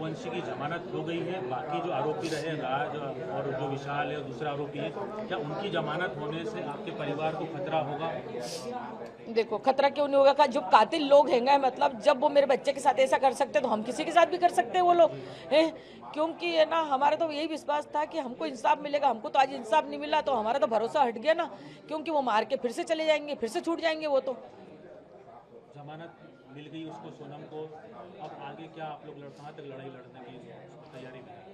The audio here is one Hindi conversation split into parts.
रघुवंशी की जमानत हो गई है, बाकी जो आरोपी रहे राज और जो विशाल है और दूसरा आरोपी है, क्या उनकी जमानत होने से आपके परिवार को खतरा होगा? देखो खतरा क्यों नहीं होगा, जो कातिल लोग हैं मतलब जब वो मेरे बच्चे के साथ ऐसा कर सकते तो हम किसी के साथ भी कर सकते हैं वो लोग हैं। क्योंकि है ना हमारा तो यही विश्वास था कि हमको इंसाफ मिलेगा, हमको तो आज इंसाफ नहीं मिला तो हमारा तो भरोसा हट गया ना, क्योंकि वो मार के फिर से चले जाएंगे, फिर से छूट जाएंगे वो तो। जमानत मिल गई उसको, सोनम को, अब आगे क्या आप लोग कहाँ तक लड़ाई लड़ने की तैयारी में हैं?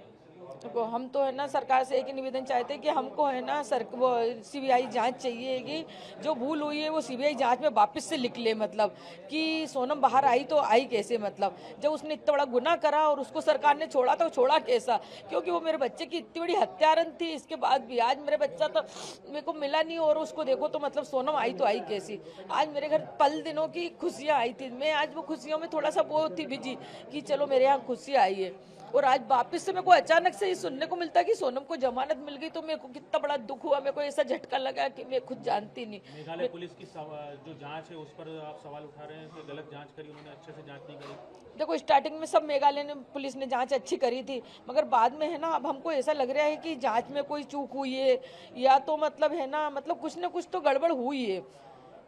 देखो हम तो है ना सरकार से एक ही निवेदन चाहते हैं कि हमको है ना वो सीबीआई जांच चाहिए कि जो भूल हुई है वो सीबीआई जांच में वापस से लिख ले, मतलब कि सोनम बाहर आई तो आई कैसे, मतलब जब उसने इतना बड़ा गुनाह करा और उसको सरकार ने छोड़ा तो छोड़ा कैसा, क्योंकि वो मेरे बच्चे की इतनी बड़ी हत्यारन थी। इसके बाद भी आज मेरे बच्चा तो मेरे को मिला नहीं और उसको देखो तो मतलब सोनम आई तो आई कैसी। आज मेरे घर पल दिनों की खुशियाँ आई थी, मैं आज वो खुशियों में थोड़ा सा वो थी बिजी कि चलो मेरे यहाँ खुशी आई है, और आज वापस से मेरे को अचानक से ये सुनने को मिलता है कि सोनम को जमानत मिल गई, तो मेरे को कितना बड़ा दुख हुआ, मेरे को ऐसा झटका लगा कि मैं खुद जानती नहीं। मेघालय पुलिस की जो जांच है उस पर आप सवाल उठा रहे हैं कि गलत जांच करी, उन्होंने अच्छे से जांच नहीं करी। देखो स्टार्टिंग में सब मेघालय ने पुलिस ने जांच अच्छी करी थी, मगर बाद में है ना अब हमको ऐसा लग रहा है कि जांच में कोई चूक हुई है या तो मतलब है ना मतलब कुछ ना कुछ तो गड़बड़ हुई है।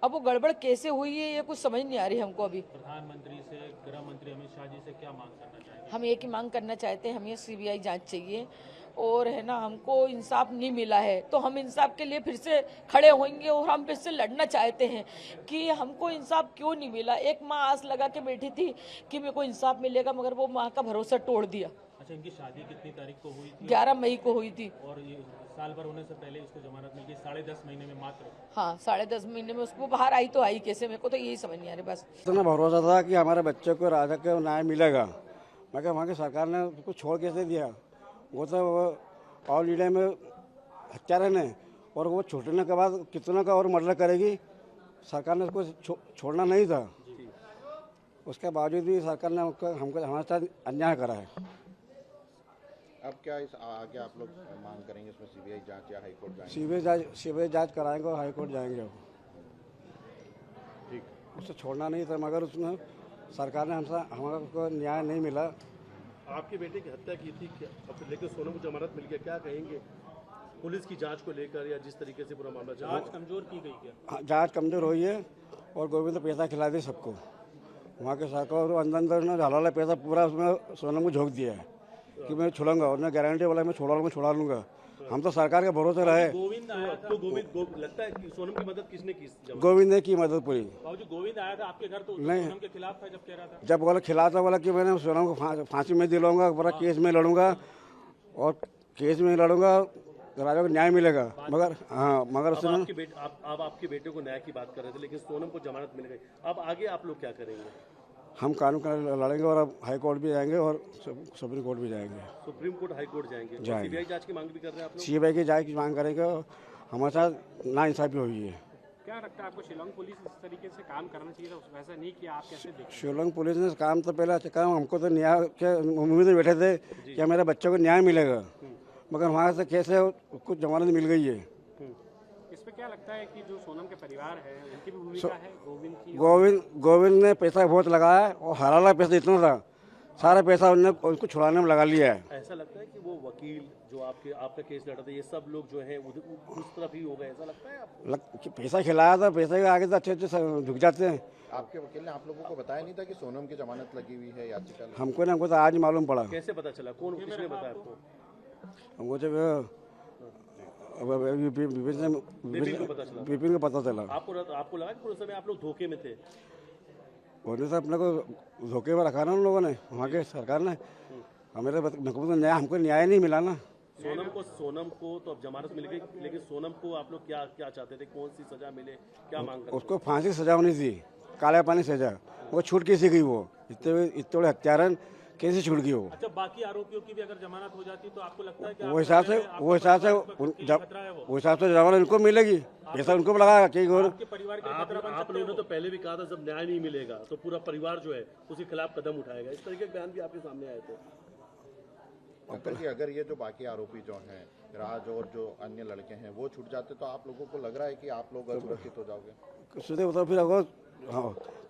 अब वो गड़बड़ कैसे हुई है ये कुछ समझ नहीं आ रही हमको अभी। प्रधानमंत्री से, गृह मंत्री अमित शाह जी से क्या मांग करना चाहेंगे? हम एक ही मांग करना चाहते हैं, हमें सीबीआई जांच चाहिए और है ना हमको इंसाफ नहीं मिला है तो हम इंसाफ के लिए फिर से खड़े होंगे और हम फिर से लड़ना चाहते हैं कि हमको इंसाफ क्यों नहीं मिला। एक माँ आस लगा के बैठी थी कि मेरे को इंसाफ मिलेगा, मगर वो माँ का भरोसा तोड़ दिया। अच्छा, इनकी शादी कितनी तारीख को हुई थी? 11 मई को हुई थी। और ये साल भर होने से पहले इसको जमानत मिल गई, 10.5 महीने में मात्र। हाँ 10.5 महीने में उसको बाहर आई तो आई कैसे, मेरे को तो यही समझ नहीं आ रही बस। इतना भरोसा था कि हमारे बच्चे को राजा को न्याय मिलेगा, मगर वहाँ की सरकार ने उसको छोड़ कैसे दिया। वो तो ऑल इंडिया में हत्यारे है और वो छूटने के बाद कितना का और मर्डर करेगी। सरकार ने उसको छोड़ना नहीं था, उसके बावजूद भी सरकार ने हमको हमारे साथ अन्याय करा है। अब क्या इस आगे आप लोग मांग करेंगे, इसमें सीबीआई जांच या हाईकोर्ट जाएंगे? सीबीआई जांच कराएंगे और हाईकोर्ट जाएंगे। ठीक, उससे छोड़ना नहीं था, मगर उसने सरकार ने हमको न्याय नहीं मिला। आपके बेटे की हत्या की थी, अब लेकिन सोनम को जमानत मिल गया, क्या कहेंगे पुलिस की जांच को लेकर या जिस तरीके से पूरा मामला जांच कमजोर की गई क्या? हाँ, जांच कमजोर हुई है और गोविंद पैसा खिला दी सबको। वहाँ के सरकार अंदर ने हलाला पैसा पूरा उसमें सोनम को झोंक दिया है कि मैं छुड़ूंगा, और गारंटी वाला मैं छुड़ा लूंगा। हम तो सरकार के भरोसे रहे। गोविंद आया था तो गोविंद लगता है कि सोनम की मदद किसने की? गोविंद ने की मदद पूरी। बाबूजी, गोविंद आया था आपके घर तो नहीं, सोनम के खिलाफ था जब कह रहा था। जब बोला खिलाता बोला कि मैंने सोनम को फांसी में दिलाऊंगा, पूरा केस में लड़ूंगा और केस में लड़ूंगा, राजा को न्याय मिलेगा। मगर हाँ, मगर उसने आप आपके बेटे को न्याय की बात कर रहे थे, लेकिन सोनम को जमानत मिल गई। अब आगे आप लोग क्या करेंगे? हम कानून का लड़ेंगे और अब हाई कोर्ट भी जाएंगे और सुप्रीम कोर्ट भी जाएंगे। सुप्रीम कोर्ट, हाई कोर्ट जाएंगे। सीबीआई जांच की मांग भी कर रहे हैं आप लोग? सीबीआई की जांच की मांग करेंगे और हमारे साथ नाइंसाफी हुई है। क्या लगता है आपको शिलोंग पुलिस इस तरीके से काम करना चाहिए था, वैसा नहीं किया, आप कैसे देखते हैं? शिलोंग पुलिस ने काम तो पहले अच्छा कहा, हमको तो न्याय के उम्मीद में बैठे थे कि मेरे बच्चे को न्याय मिलेगा, मगर वहाँ से कैसे कुछ जमानत मिल गई है। इस पे क्या लगता है कि जो सोनम के परिवार है उनकी भी भूमिका है, गोविंद की? गोविंद ने पैसा बहुत लगाया और हलाला पैसा इतना था, सारा पैसा उन्होंने उसको छुड़ाने में लगा लिया है। ऐसा लगता है कि वो वकील जो आपका केस लड़ा था, ये सब लोग जो है उस तरफ ही हो गए, ऐसा लगता है आपको? पैसा खिलाया था, पैसे के आगे तो अच्छे झुक जाते हैं। आपके वकील ने आप लोगों को बताया नहीं था कि सोनम की जमानत लगी हुई है याचिका? हमको तो आज मालूम पड़ा। कैसे पता चला, कौन किसने बताया आपको? हमको जब विपिन को पता चला। आपको लगा कि पूरे समय आप लोग धोखे में थे? उन्होंने तो अपने को धोखे में रखा ना उन लोगों ने, वहाँ के सरकार ने। हमको न्याय नहीं मिला ना। सोनम को तो अब जमानत मिल गई, लेकिन सोनम को आप लोग क्या चाहते थे, कौन सी सजा मिले, क्या मांग करते? उसको फांसी सजा होनी थी, काला पानी सजा। वो छूट कैसे गई? वो इतने बड़े हत्यारन कैसे छूट गई वो? अच्छा, बाकी आरोपियों की भी अगर जमानत हो जाती तो आपको लगता है कि वो हिसाब से जमानत उनको मिलेगी, पैसा उनको लगाएगा कहीं और। आप लोगों ने तो पहले भी कहा था जब न्याय नहीं मिलेगा तो पूरा परिवार जो है उसके खिलाफ कदम उठाएगा, इस तरीके के बयान भी आपके सामने आए थे। अगर ये जो बाकी आरोपी जो हैं, राज और जो अन्य लड़के हैं, वो छूट जाते तो आप लोगों को लग रहा है कि आप लोग असुरक्षित हो जाओगे? तो फिर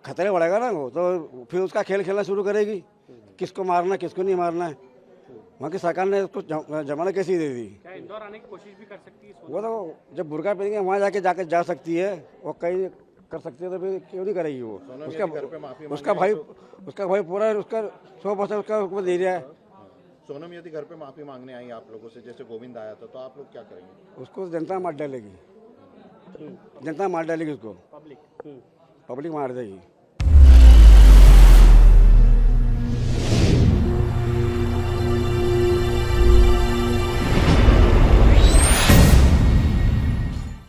खतरे बढ़ेगा ना वो, तो फिर उसका खेल खेलना शुरू करेगी, किसको मारना किसको नहीं मारना है। वहाँ की सरकार ने उसको जमानत कैसी दे दी? क्या इंदौर आने की कोशिश भी कर सकती है सोनम? वो तो जब बुर्का पहनेंगे वहाँ जाके जा सकती है, वो कहीं कर सकती है, तो फिर क्यों नहीं करेगी वो? उसका भाई पूरा उसका 100% उसका ऊपर दे दिया है। सोनम यदि घर पे माफी मांगने आई आप लोगों से, जैसे गोविंद आया था, तो आप लोग क्या करेंगे? उसको जनता मार डालेगी, जनता मार डालेगी उसको, पब्लिक पब्लिक मार देगी।